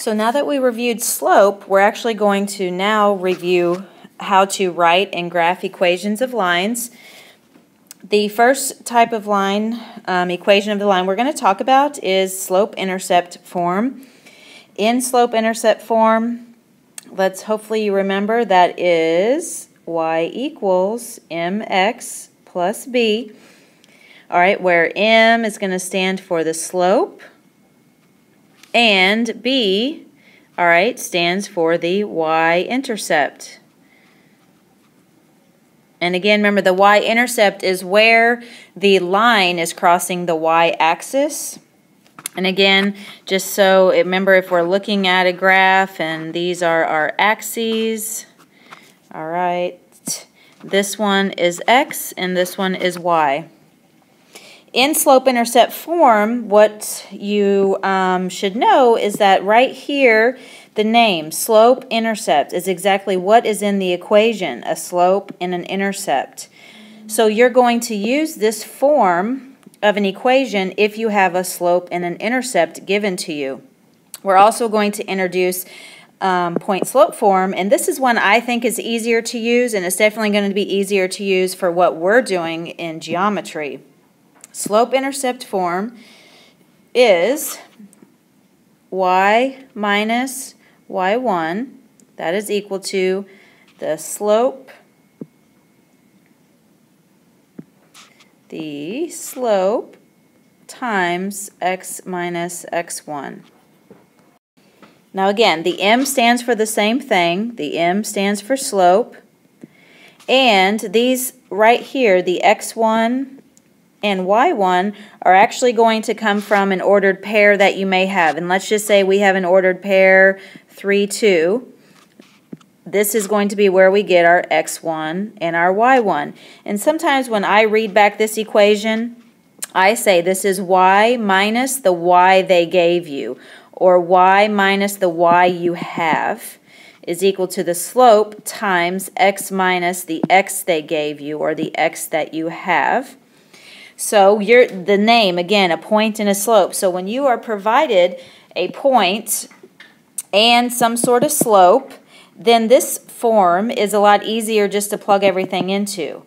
So now that we reviewed slope, we're actually going to now review how to write and graph equations of lines. The first type of line, equation of the line we're going to talk about is slope-intercept form. In slope-intercept form, hopefully you remember that is y equals mx plus b. All right, where m is going to stand for the slope, and b, all right, stands for the y-intercept. And again, remember the y-intercept is where the line is crossing the y-axis. And again, just so remember, if we're looking at a graph and these are our axes, all right, this one is x and this one is y. In slope-intercept form, what you should know is that right here, the name slope-intercept is exactly what is in the equation, a slope and an intercept. So you're going to use this form of an equation if you have a slope and an intercept given to you. We're also going to introduce point-slope form, and this is one I think is easier to use, and it's definitely going to be easier to use for what we're doing in geometry. Slope-intercept form is y minus y1, that is equal to the slope times x minus x1. Now again, the m stands for the same thing. The m stands for slope. And these right here, the x1 and y1, are actually going to come from an ordered pair that you may have. And let's just say we have an ordered pair 3, 2. This is going to be where we get our x1 and our y1. And sometimes when I read back this equation, I say this is y minus the y they gave you, or y minus the y you have, is equal to the slope times x minus the x they gave you, or the x that you have. So the name, again, a point and a slope. So when you are provided a point and some sort of slope, then this form is a lot easier just to plug everything into.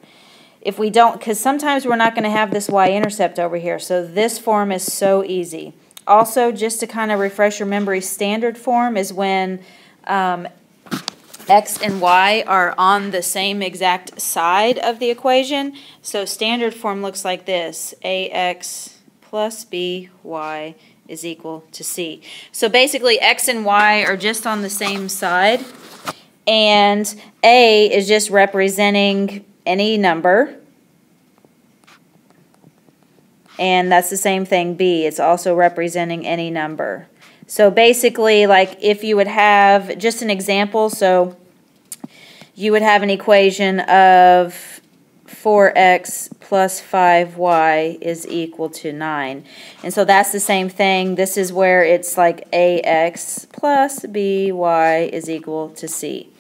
If we don't, because sometimes we're not going to have this y-intercept over here, so this form is so easy. Also, just to kind of refresh your memory, standard form is when x and y are on the same exact side of the equation. So standard form looks like this: ax plus by is equal to c. So basically x and y are just on the same side, and a is just representing any number, and that's the same thing. B is also representing any number. So basically, like if you would have just an example, so you would have an equation of 4x plus 5y is equal to 9. And so that's the same thing. This is where it's like ax plus by is equal to c.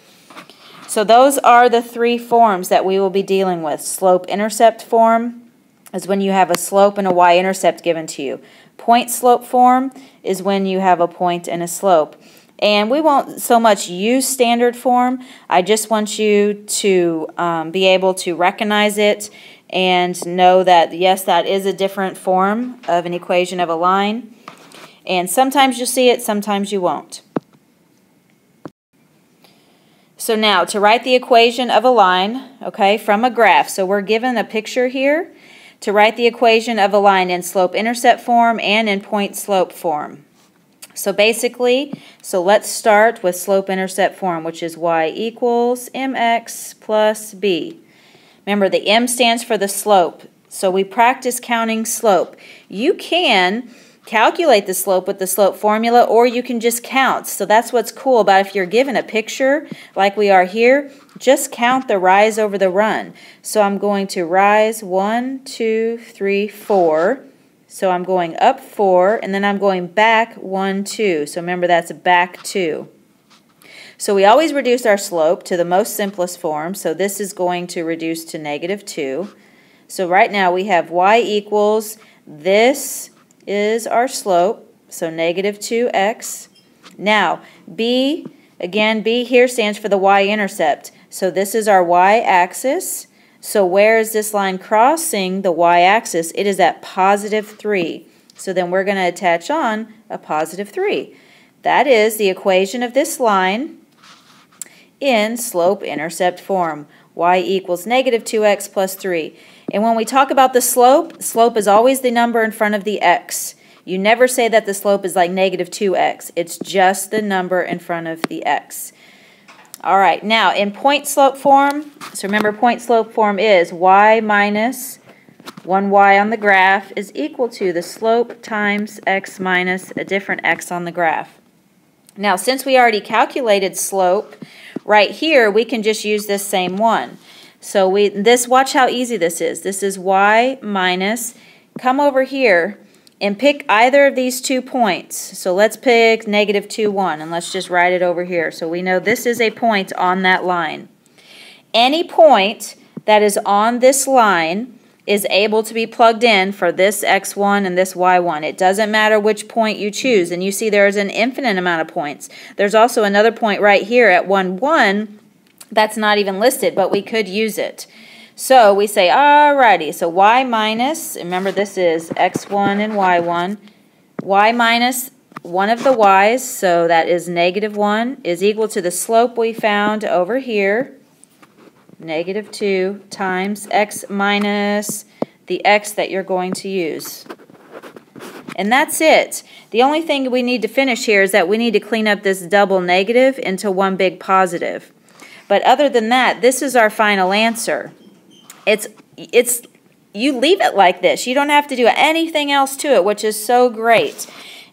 So those are the three forms that we will be dealing with. Slope-intercept form is when you have a slope and a y-intercept given to you. Point-slope form is when you have a point and a slope. And we won't so much use standard form. I just want you to be able to recognize it and know that, yes, that is a different form of an equation of a line. And sometimes you'll see it, sometimes you won't. So now, to write the equation of a line, okay, from a graph. So we're given a picture here to write the equation of a line in slope-intercept form and in point-slope form. So basically, let's start with slope-intercept form, which is y equals mx plus b. Remember, the m stands for the slope, so we practice counting slope. You can calculate the slope with the slope formula, or you can just count. So that's what's cool about if you're given a picture like we are here, just count the rise over the run. So I'm going to rise 1, 2, 3, 4. So I'm going up 4, and then I'm going back 1, 2. So remember, that's back 2. So we always reduce our slope to the most simplest form. So this is going to reduce to -2. So right now we have y equals, this is our slope, so -2x. Now, B, again, B here stands for the y-intercept. So this is our y-axis. So where is this line crossing the y-axis? It is at positive 3. So then we're going to attach on a positive 3. That is the equation of this line in slope-intercept form. Y equals negative 2x plus 3. And when we talk about the slope, slope is always the number in front of the x. You never say that the slope is like negative 2x. It's just the number in front of the x. All right, now in point slope form, so remember point slope form is y minus 1y on the graph is equal to the slope times x minus a different x on the graph. Now, since we already calculated slope, right here we can just use this same one. So watch how easy this is. This is y minus, come over here and pick either of these 2 points. So let's pick negative 2, 1, and let's just write it over here. So we know this is a point on that line. Any point that is on this line is able to be plugged in for this x1 and this y1. It doesn't matter which point you choose. And you see there's an infinite amount of points. There's also another point right here at 1, 1 that's not even listed, but we could use it. So we say, alrighty, so y minus, remember this is x1 and y1, y minus one of the y's, so that is negative 1, is equal to the slope we found over here, negative 2, times x minus the x that you're going to use. And that's it. The only thing we need to finish here is that we need to clean up this double negative into one big positive. But other than that, this is our final answer. You leave it like this. You don't have to do anything else to it, which is so great.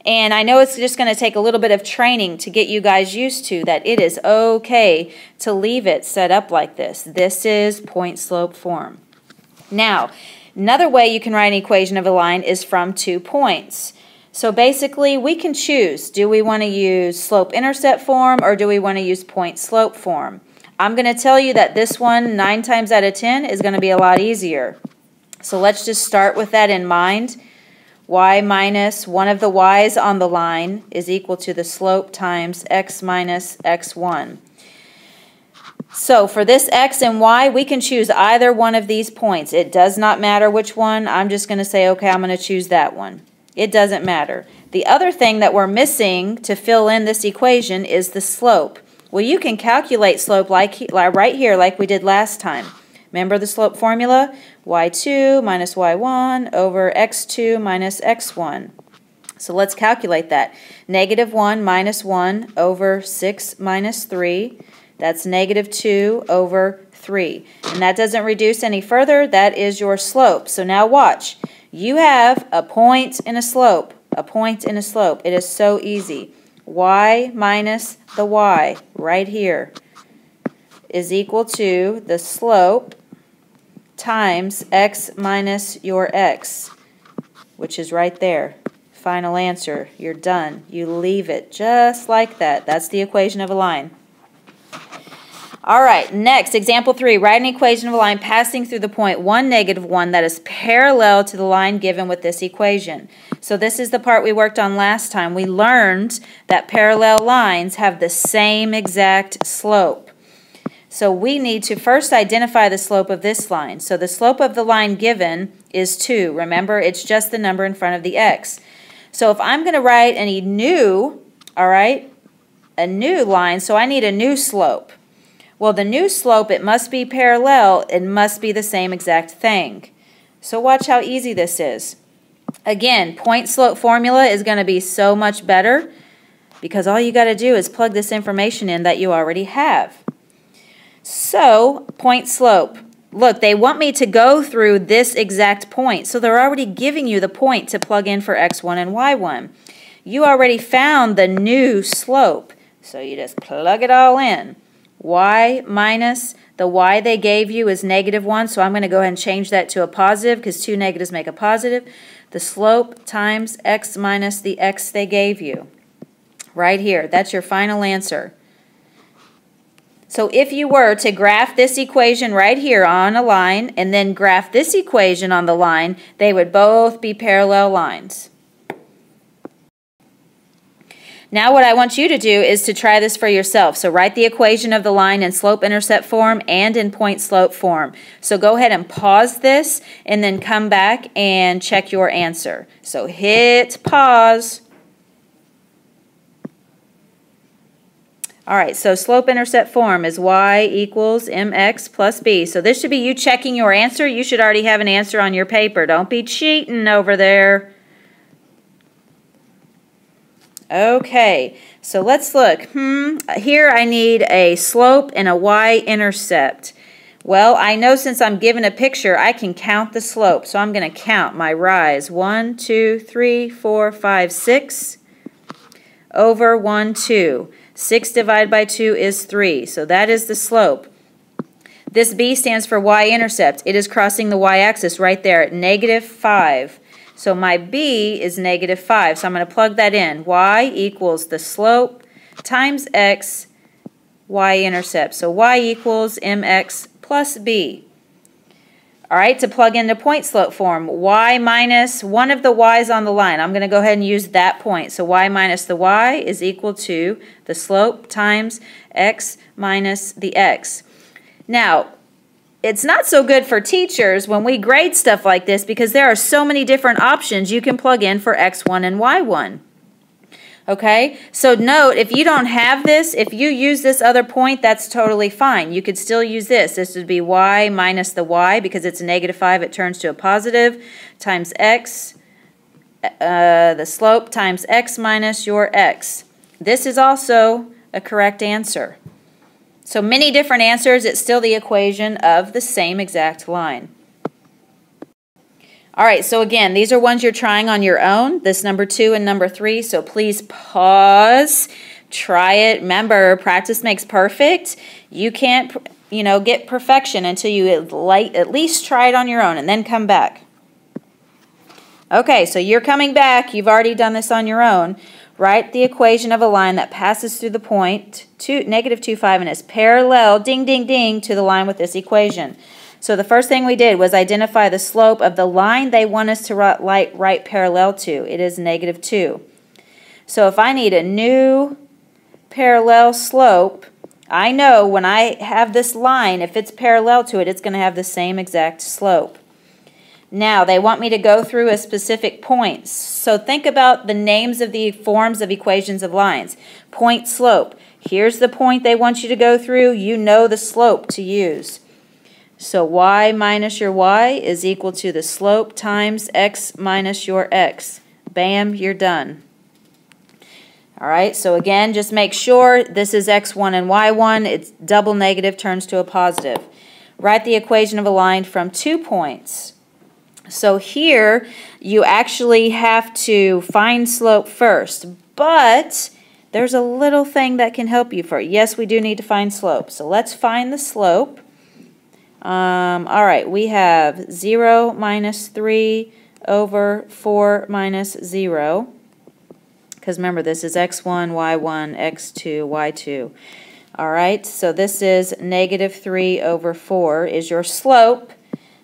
And I know it's just going to take a little bit of training to get you guys used to that it is okay to leave it set up like this. This is point slope form. Now, another way you can write an equation of a line is from 2 points. So basically, we can choose. Do we want to use slope-intercept form or do we want to use point-slope form? I'm going to tell you that this one, 9 times out of 10, is going to be a lot easier. So let's just start with that in mind. Y minus one of the y's on the line is equal to the slope times x minus x1. So for this x and y, we can choose either one of these points. It does not matter which one. I'm just going to say, okay, I'm going to choose that one. It doesn't matter. The other thing that we're missing to fill in this equation is the slope. Well, you can calculate slope right here like we did last time. Remember the slope formula? y2 minus y1 over x2 minus x1. So let's calculate that. Negative 1 minus 1 over 6 minus 3. That's negative 2 over 3. And that doesn't reduce any further. That is your slope. So now watch. You have a point and a slope. A point and a slope. It is so easy. Y minus the y right here is equal to the slope times x minus your x, which is right there. Final answer. You're done. You leave it just like that. That's the equation of a line. All right, next, example 3. Write an equation of a line passing through the point 1, negative 1 that is parallel to the line given with this equation. So this is the part we worked on last time. We learned that parallel lines have the same exact slope. So we need to first identify the slope of this line. So the slope of the line given is 2. Remember, it's just the number in front of the x. So if I'm going to write any new, a new line, so I need a new slope. Well, the new slope, it must be parallel. It must be the same exact thing. So watch how easy this is. Again, point slope formula is going to be so much better because all you got to do is plug this information in that you already have. So, point slope. Look, they want me to go through this exact point. So they're already giving you the point to plug in for x1 and y1. You already found the new slope. So you just plug it all in. Y minus the y they gave you is negative 1, so I'm going to go ahead and change that to a positive because 2 negatives make a positive. The slope times x minus the x they gave you. Right here. That's your final answer. So if you were to graph this equation right here on a line and then graph this equation on the line, they would both be parallel lines. Now what I want you to do is to try this for yourself. So write the equation of the line in slope-intercept form and in point-slope form. So go ahead and pause this and then come back and check your answer. So hit pause. All right, so slope-intercept form is y equals mx plus b. So this should be you checking your answer. You should already have an answer on your paper. Don't be cheating over there. Okay, so let's look. Here I need a slope and a y-intercept. Well, I know since I'm given a picture, I can count the slope. So I'm going to count my rise. 1, 2, 3, 4, 5, 6 over 1, 2. 6 divided by 2 is 3. So that is the slope. This b stands for y-intercept. It is crossing the y-axis right there at -5. So my b is -5. So I'm going to plug that in. Y equals the slope times x y-intercept. So y equals mx plus b. All right, to plug into point slope form, y minus one of the y's on the line. I'm going to go ahead and use that point. So y minus the y is equal to the slope times x minus the x. Now, it's not so good for teachers when we grade stuff like this because there are so many different options you can plug in for x1 and y1. Okay, so note, if you don't have this, if you use this other point, that's totally fine. You could still use this. This would be y minus the y, because it's -5, it turns to a positive, times x, the slope times x minus your x. This is also a correct answer. So many different answers, it's still the equation of the same exact line. All right, so again, these are ones you're trying on your own, this number 2 and number 3, so please pause, try it. Remember, practice makes perfect. You can't, get perfection until you at least try it on your own and then come back. Okay, so you're coming back. You've already done this on your own. Write the equation of a line that passes through the point, -2, 5, and is parallel, ding, ding, ding, to the line with this equation. So the first thing we did was identify the slope of the line they want us to write parallel to. It is -2. So if I need a new parallel slope, I know when I have this line, if it's parallel to it, it's going to have the same exact slope. Now, they want me to go through a specific points. So think about the names of the forms of equations of lines. Point slope. Here's the point they want you to go through. You know the slope to use. So y minus your y is equal to the slope times x minus your x. Bam, you're done. All right, so again, just make sure this is x1 and y1. It's double negative turns to a positive. Write the equation of a line from 2 points. So here, you actually have to find slope first, but there's a little thing that can help you first. Yes, we do need to find slope. So let's find the slope. All right, we have 0 minus 3 over 4 minus 0. Because remember, this is x1, y1, x2, y2. All right, so this is -3 over 4 is your slope.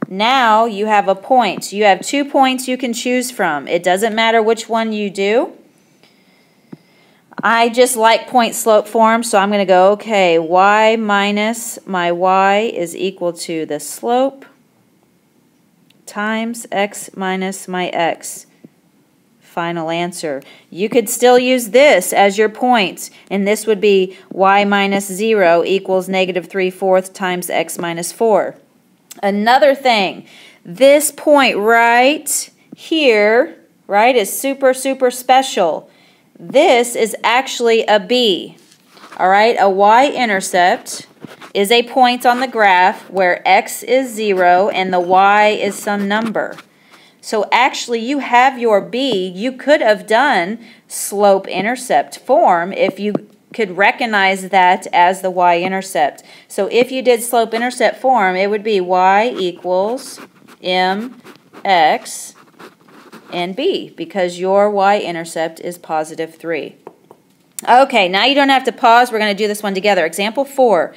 Now you have a point. You have 2 points you can choose from. It doesn't matter which one you do. I just like point slope form, so I'm going to go, okay, y minus my y is equal to the slope times x minus my x. Final answer. You could still use this as your point, and this would be y minus 0 equals -3/4 times x minus 4. Another thing, this point right here, right, is super, super special. This is actually a B. All right, a y-intercept is a point on the graph where x is 0 and the y is some number. So actually you have your B. You could have done slope-intercept form if you could recognize that as the y-intercept. So if you did slope-intercept form, it would be y equals mx and b, because your y-intercept is +3. Okay, now you don't have to pause. We're going to do this one together. Example 4.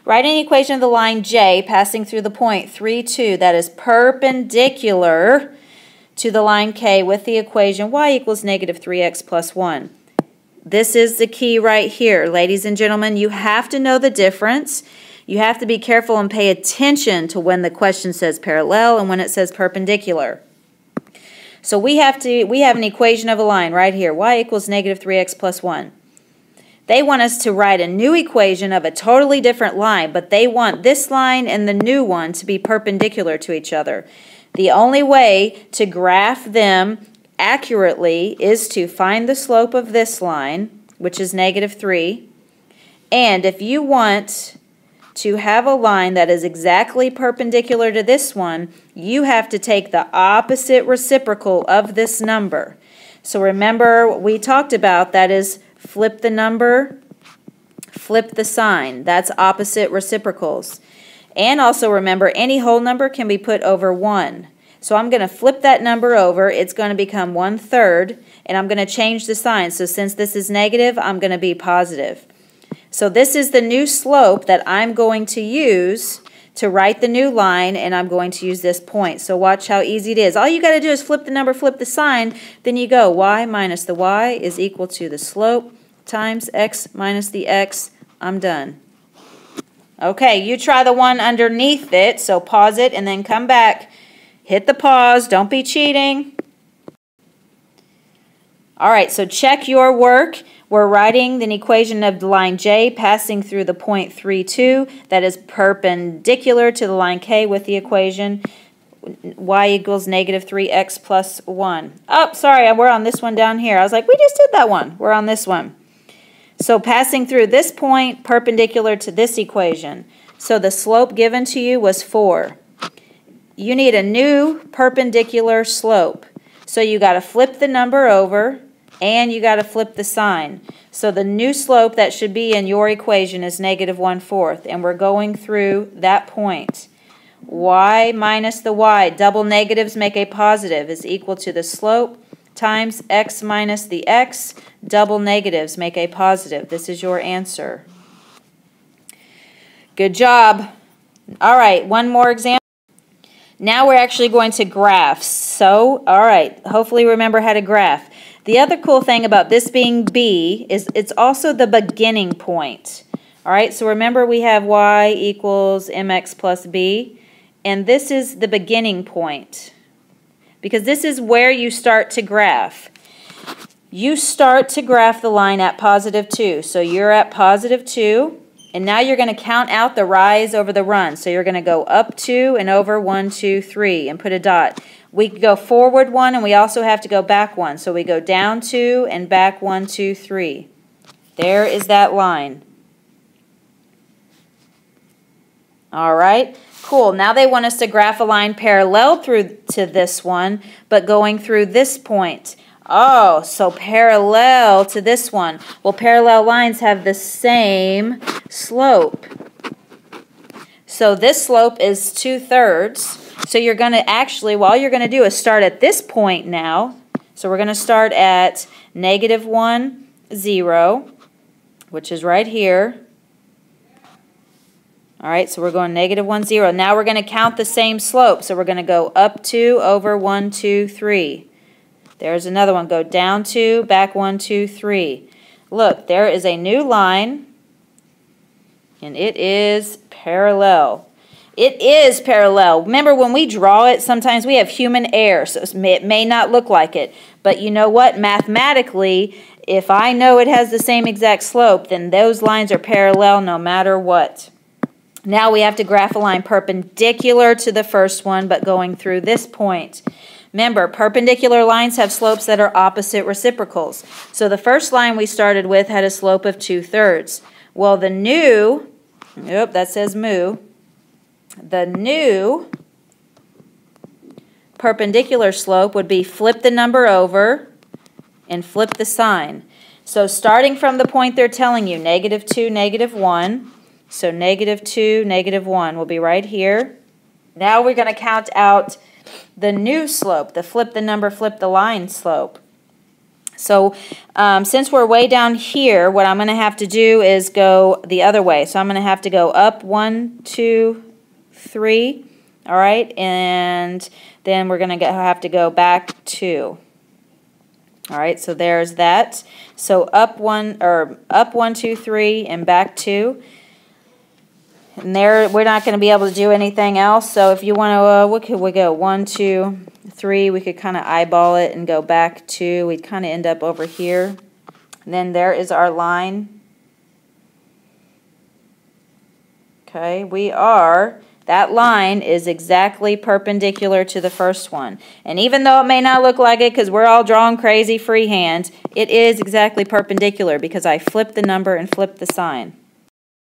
Write an equation of the line J passing through the point 3, 2 that is perpendicular to the line K with the equation y equals -3x plus 1. This is the key right here, ladies and gentlemen. You have to know the difference. You have to be careful and pay attention to when the question says parallel and when it says perpendicular. So we have an equation of a line right here, y equals negative 3x plus 1. They want us to write a new equation of a totally different line, but they want this line and the new one to be perpendicular to each other. The only way to graph them accurately is to find the slope of this line, which is negative 3, and if you want to have a line that is exactly perpendicular to this one, you have to take the opposite reciprocal of this number. So remember, we talked about that is flip the number, flip the sign. That's opposite reciprocals. And also remember, any whole number can be put over 1. So I'm going to flip that number over. It's going to become 1/3, and I'm going to change the sign. So since this is negative, I'm going to be positive. So this is the new slope that I'm going to use to write the new line, and I'm going to use this point. So watch how easy it is. All you got to do is flip the number, flip the sign, then you go y minus the y is equal to the slope times x minus the x. I'm done. Okay, you try the one underneath it, so pause it and then come back. Hit the pause, don't be cheating. All right, so check your work. We're writing an equation of the line J passing through the point 3,2 that is perpendicular to the line K with the equation y equals negative 3x plus 1. Oh, sorry, we're on this one down here. I was like, we just did that one. We're on this one. So passing through this point perpendicular to this equation. So the slope given to you was 4. You need a new perpendicular slope. So you got to flip the number over and you got to flip the sign. So the new slope that should be in your equation is negative 1/4, and we're going through that point. Y minus the y, double negatives make a positive, is equal to the slope times x minus the x, double negatives make a positive. This is your answer. Good job. All right, one more example. Now we're actually going to graph. So, all right, hopefully remember how to graph. The other cool thing about this being B is it's also the beginning point. All right, so remember we have y equals mx plus b, and this is the beginning point because this is where you start to graph. You start to graph the line at positive 2. So you're at positive 2, and now you're going to count out the rise over the run. So you're going to go up 2 and over 1, 2, 3, and put a dot. We go forward 1, and we also have to go back 1. So we go down 2 and back 1, 2, 3. There is that line. All right, cool. Now they want us to graph a line parallel through to this one, but going through this point. Oh, so parallel to this one. Well, parallel lines have the same slope. So this slope is 2/3. So you're going to actually, all you're going to do is start at this point now. So we're going to start at negative 1, 0, which is right here. All right, so we're going negative 1, 0. Now we're going to count the same slope. So we're going to go up 2, over 1, 2, 3. There's another one. Go down 2, back 1, 2, 3. Look, there is a new line, and it is parallel. It is parallel. Remember, when we draw it, sometimes we have human error, so it may not look like it. But you know what? Mathematically, if I know it has the same exact slope, then those lines are parallel no matter what. Now we have to graph a line perpendicular to the first one, but going through this point. Remember, perpendicular lines have slopes that are opposite reciprocals. So the first line we started with had a slope of 2/3. Well, the new, yep, that says mu. The new perpendicular slope would be flip the number over and flip the sign. So starting from the point they're telling you, negative 2, negative 1. So negative 2, negative 1 will be right here. Now we're going to count out the new slope, the flip the number, flip the line slope. So since we're way down here, what I'm going to have to do is go the other way. So I'm going to have to go up 1, 2, 3, all right, and then we're going to have to go back 2. All right, so there's that. So up 1, 2, 3, and back 2. And there, we're not going to be able to do anything else. So if you want to, what could we go? 1, 2, 3. We could kind of eyeball it and go back 2. We'd kind of end up over here. And then there is our line. Okay, that line is exactly perpendicular to the first one. And even though it may not look like it because we're all drawing crazy freehand, it is exactly perpendicular because I flipped the number and flipped the sign.